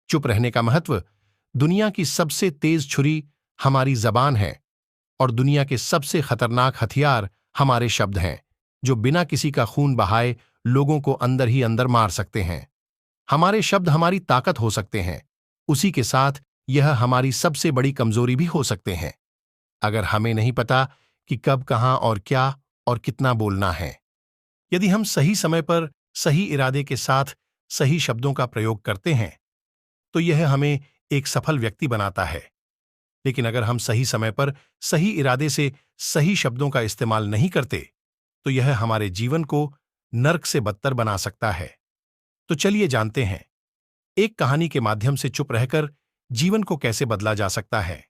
चुप रहने का महत्व। दुनिया की सबसे तेज छुरी हमारी जबान है और दुनिया के सबसे खतरनाक हथियार हमारे शब्द हैं, जो बिना किसी का खून बहाए लोगों को अंदर ही अंदर मार सकते हैं। हमारे शब्द हमारी ताकत हो सकते हैं, उसी के साथ यह हमारी सबसे बड़ी कमजोरी भी हो सकते हैं, अगर हमें नहीं पता कि कब, कहां और क्या और कितना बोलना है। यदि हम सही समय पर सही इरादे के साथ सही शब्दों का प्रयोग करते हैं तो यह हमें एक सफल व्यक्ति बनाता है। लेकिन अगर हम सही समय पर सही इरादे से सही शब्दों का इस्तेमाल नहीं करते तो यह हमारे जीवन को नर्क से बदतर बना सकता है। तो चलिए जानते हैं एक कहानी के माध्यम से चुप रहकर जीवन को कैसे बदला जा सकता है।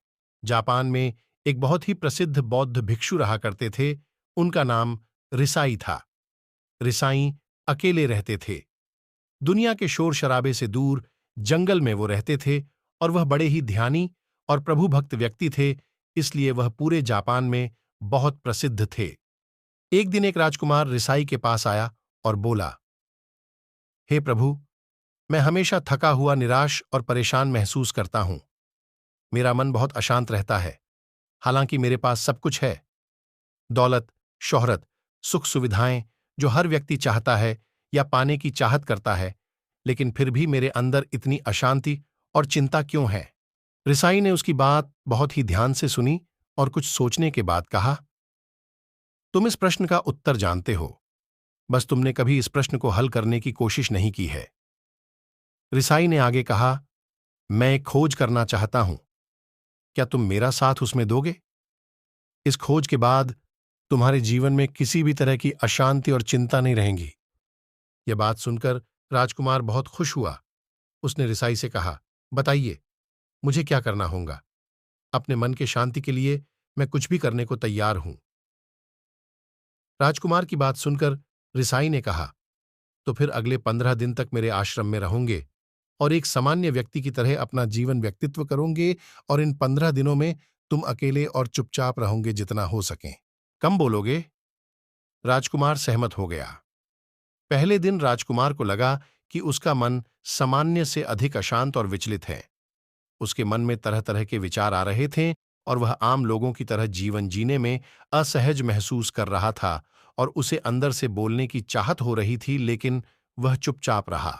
जापान में एक बहुत ही प्रसिद्ध बौद्ध भिक्षु रहा करते थे। उनका नाम रिसाई था। रिसाई अकेले रहते थे। दुनिया के शोर शराबे से दूर जंगल में वो रहते थे और वह बड़े ही ध्यानी और प्रभु भक्त व्यक्ति थे, इसलिए वह पूरे जापान में बहुत प्रसिद्ध थे। एक दिन एक राजकुमार रिसाई के पास आया और बोला, हे प्रभु, मैं हमेशा थका हुआ, निराश और परेशान महसूस करता हूं। मेरा मन बहुत अशांत रहता है। हालांकि मेरे पास सब कुछ है, दौलत, शोहरत, सुख सुविधाएं जो हर व्यक्ति चाहता है या पाने की चाहत करता है, लेकिन फिर भी मेरे अंदर इतनी अशांति और चिंता क्यों है। रिसाई ने उसकी बात बहुत ही ध्यान से सुनी और कुछ सोचने के बाद कहा, तुम इस प्रश्न का उत्तर जानते हो, बस तुमने कभी इस प्रश्न को हल करने की कोशिश नहीं की है। रिसाई ने आगे कहा, मैं एक खोज करना चाहता हूं, क्या तुम मेरा साथ उसमें दोगे? इस खोज के बाद तुम्हारे जीवन में किसी भी तरह की अशांति और चिंता नहीं रहेंगी। यह बात सुनकर राजकुमार बहुत खुश हुआ। उसने रिसाई से कहा, बताइए, मुझे क्या करना होगा? अपने मन के शांति के लिए मैं कुछ भी करने को तैयार हूं। राजकुमार की बात सुनकर रिसाई ने कहा, तो फिर अगले 15 दिन तक मेरे आश्रम में रहोगे और एक सामान्य व्यक्ति की तरह अपना जीवन व्यक्तित्व करोगे और इन 15 दिनों में तुम अकेले और चुपचाप रहोगे जितना हो सके। कम बोलोगे? राजकुमार सहमत हो गया। पहले दिन राजकुमार को लगा कि उसका मन सामान्य से अधिक अशांत और विचलित है। उसके मन में तरह तरह के विचार आ रहे थे और वह आम लोगों की तरह जीवन जीने में असहज महसूस कर रहा था और उसे अंदर से बोलने की चाहत हो रही थी, लेकिन वह चुपचाप रहा।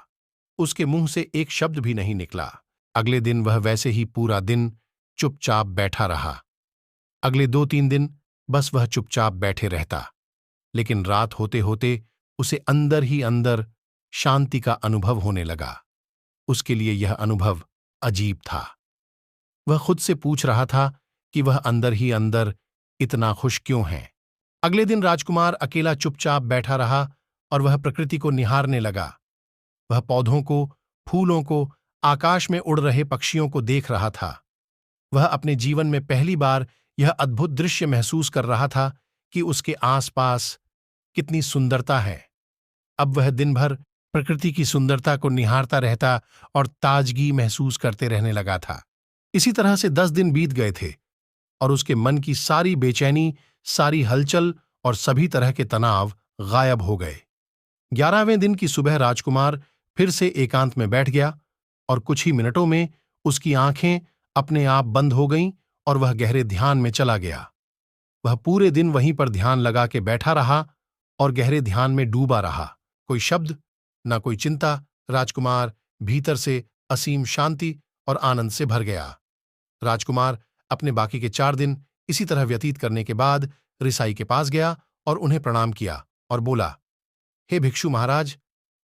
उसके मुंह से एक शब्द भी नहीं निकला। अगले दिन वह वैसे ही पूरा दिन चुपचाप बैठा रहा। अगले 2-3 दिन बस वह चुपचाप बैठे रहता, लेकिन रात होते होते उसे अंदर ही अंदर शांति का अनुभव होने लगा। उसके लिए यह अनुभव अजीब था। वह खुद से पूछ रहा था कि वह अंदर ही अंदर इतना खुश क्यों है। अगले दिन राजकुमार अकेला चुपचाप बैठा रहा और वह प्रकृति को निहारने लगा। वह पौधों को, फूलों को, आकाश में उड़ रहे पक्षियों को देख रहा था। वह अपने जीवन में पहली बार यह अद्भुत दृश्य महसूस कर रहा था कि उसके आसपास कितनी सुंदरता है। अब वह दिन भर प्रकृति की सुंदरता को निहारता रहता और ताजगी महसूस करते रहने लगा था। इसी तरह से 10 दिन बीत गए थे और उसके मन की सारी बेचैनी, सारी हलचल और सभी तरह के तनाव गायब हो गए। 11वें दिन की सुबह राजकुमार फिर से एकांत में बैठ गया और कुछ ही मिनटों में उसकी आंखें अपने आप बंद हो गईं और वह गहरे ध्यान में चला गया। वह पूरे दिन वहीं पर ध्यान लगा के बैठा रहा और गहरे ध्यान में डूबा रहा। कोई शब्द, ना कोई चिंता। राजकुमार भीतर से असीम शांति और आनंद से भर गया। राजकुमार अपने बाकी के 4 दिन इसी तरह व्यतीत करने के बाद रिसाई के पास गया और उन्हें प्रणाम किया और बोला, हे भिक्षु महाराज,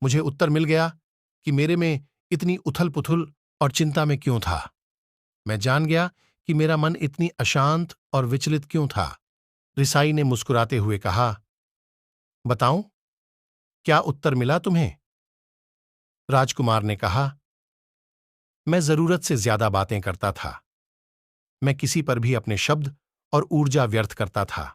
मुझे उत्तर मिल गया कि मेरे में इतनी उथल पुथल और चिंता में क्यों था। मैं जान गया कि मेरा मन इतनी अशांत और विचलित क्यों था। रिसाई ने मुस्कुराते हुए कहा, बताऊं, क्या उत्तर मिला तुम्हें? राजकुमार ने कहा, मैं जरूरत से ज्यादा बातें करता था। मैं किसी पर भी अपने शब्द और ऊर्जा व्यर्थ करता था।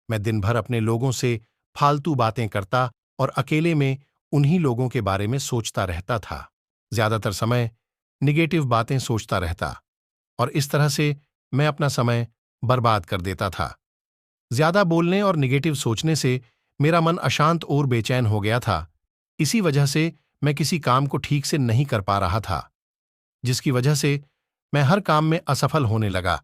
मैं दिन भर अपने लोगों से फालतू बातें करता और अकेले में उन्हीं लोगों के बारे में सोचता रहता था। ज्यादातर समय निगेटिव बातें सोचता रहता और इस तरह से मैं अपना समय बर्बाद कर देता था। ज्यादा बोलने और निगेटिव सोचने से मेरा मन अशांत और बेचैन हो गया था। इसी वजह से मैं किसी काम को ठीक से नहीं कर पा रहा था। जिसकी वजह से मैं हर काम में असफल होने लगा।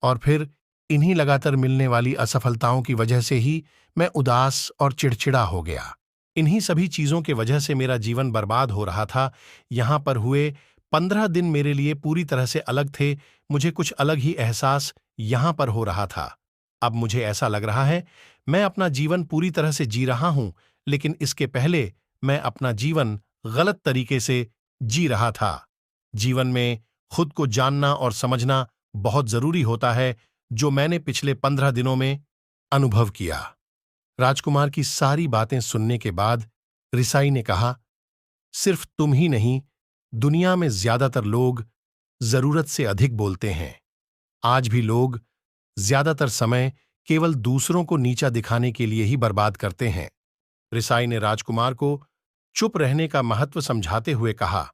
और फिर इन्हीं लगातार मिलने वाली असफलताओं की वजह से ही मैं उदास और चिड़चिड़ा हो गया। इन्हीं सभी चीजों के वजह से मेरा जीवन बर्बाद हो रहा था। यहाँ पर हुए 15 दिन मेरे लिए पूरी तरह से अलग थे। मुझे कुछ अलग ही एहसास यहाँ पर हो रहा था। अब मुझे ऐसा लग रहा है मैं अपना जीवन पूरी तरह से जी रहा हूं, लेकिन इसके पहले मैं अपना जीवन गलत तरीके से जी रहा था। जीवन में खुद को जानना और समझना बहुत जरूरी होता है, जो मैंने पिछले 15 दिनों में अनुभव किया। राजकुमार की सारी बातें सुनने के बाद रिसाई ने कहा, सिर्फ तुम ही नहीं, दुनिया में ज्यादातर लोग जरूरत से अधिक बोलते हैं। आज भी लोग ज्यादातर समय केवल दूसरों को नीचा दिखाने के लिए ही बर्बाद करते हैं। रिसाई ने राजकुमार को चुप रहने का महत्व समझाते हुए कहा,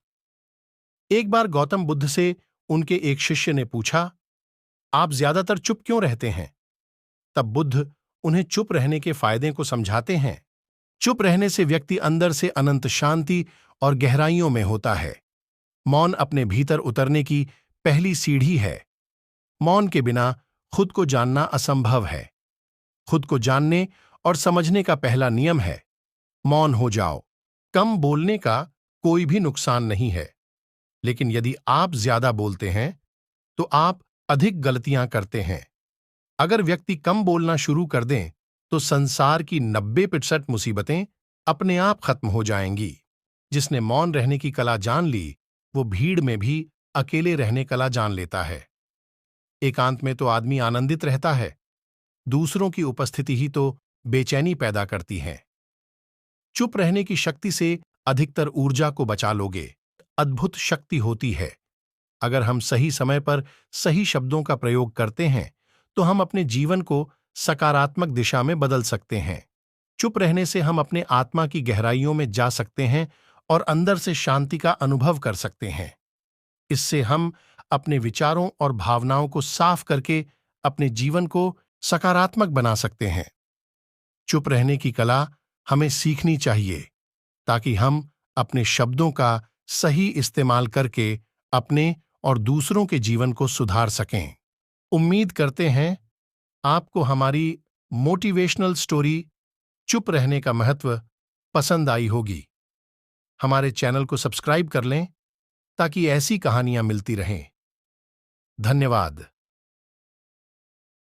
एक बार गौतम बुद्ध से उनके एक शिष्य ने पूछा, आप ज्यादातर चुप क्यों रहते हैं? तब बुद्ध उन्हें चुप रहने के फायदे को समझाते हैं। चुप रहने से व्यक्ति अंदर से अनंत शांति और गहराइयों में होता है। मौन अपने भीतर उतरने की पहली सीढ़ी है। मौन के बिना खुद को जानना असंभव है। खुद को जानने और समझने का पहला नियम है, मौन हो जाओ। कम बोलने का कोई भी नुकसान नहीं है, लेकिन यदि आप ज्यादा बोलते हैं तो आप अधिक गलतियां करते हैं। अगर व्यक्ति कम बोलना शुरू कर दें तो संसार की 90% मुसीबतें अपने आप खत्म हो जाएंगी। जिसने मौन रहने की कला जान ली, वो भीड़ में भी अकेले रहने कला जान लेता है। एकांत में तो आदमी आनंदित रहता है, दूसरों की उपस्थिति ही तो बेचैनी पैदा करती है। चुप रहने की शक्ति से अधिकतर ऊर्जा को बचा लोगे। अद्भुत शक्ति होती है। अगर हम सही समय पर सही शब्दों का प्रयोग करते हैं तो हम अपने जीवन को सकारात्मक दिशा में बदल सकते हैं। चुप रहने से हम अपने आत्मा की गहराइयों में जा सकते हैं और अंदर से शांति का अनुभव कर सकते हैं। इससे हम अपने विचारों और भावनाओं को साफ करके अपने जीवन को सकारात्मक बना सकते हैं। चुप रहने की कला हमें सीखनी चाहिए, ताकि हम अपने शब्दों का सही इस्तेमाल करके अपने और दूसरों के जीवन को सुधार सकें। उम्मीद करते हैं आपको हमारी मोटिवेशनल स्टोरी चुप रहने का महत्व पसंद आई होगी। हमारे चैनल को सब्सक्राइब कर लें ताकि ऐसी कहानियां मिलती रहें। धन्यवाद।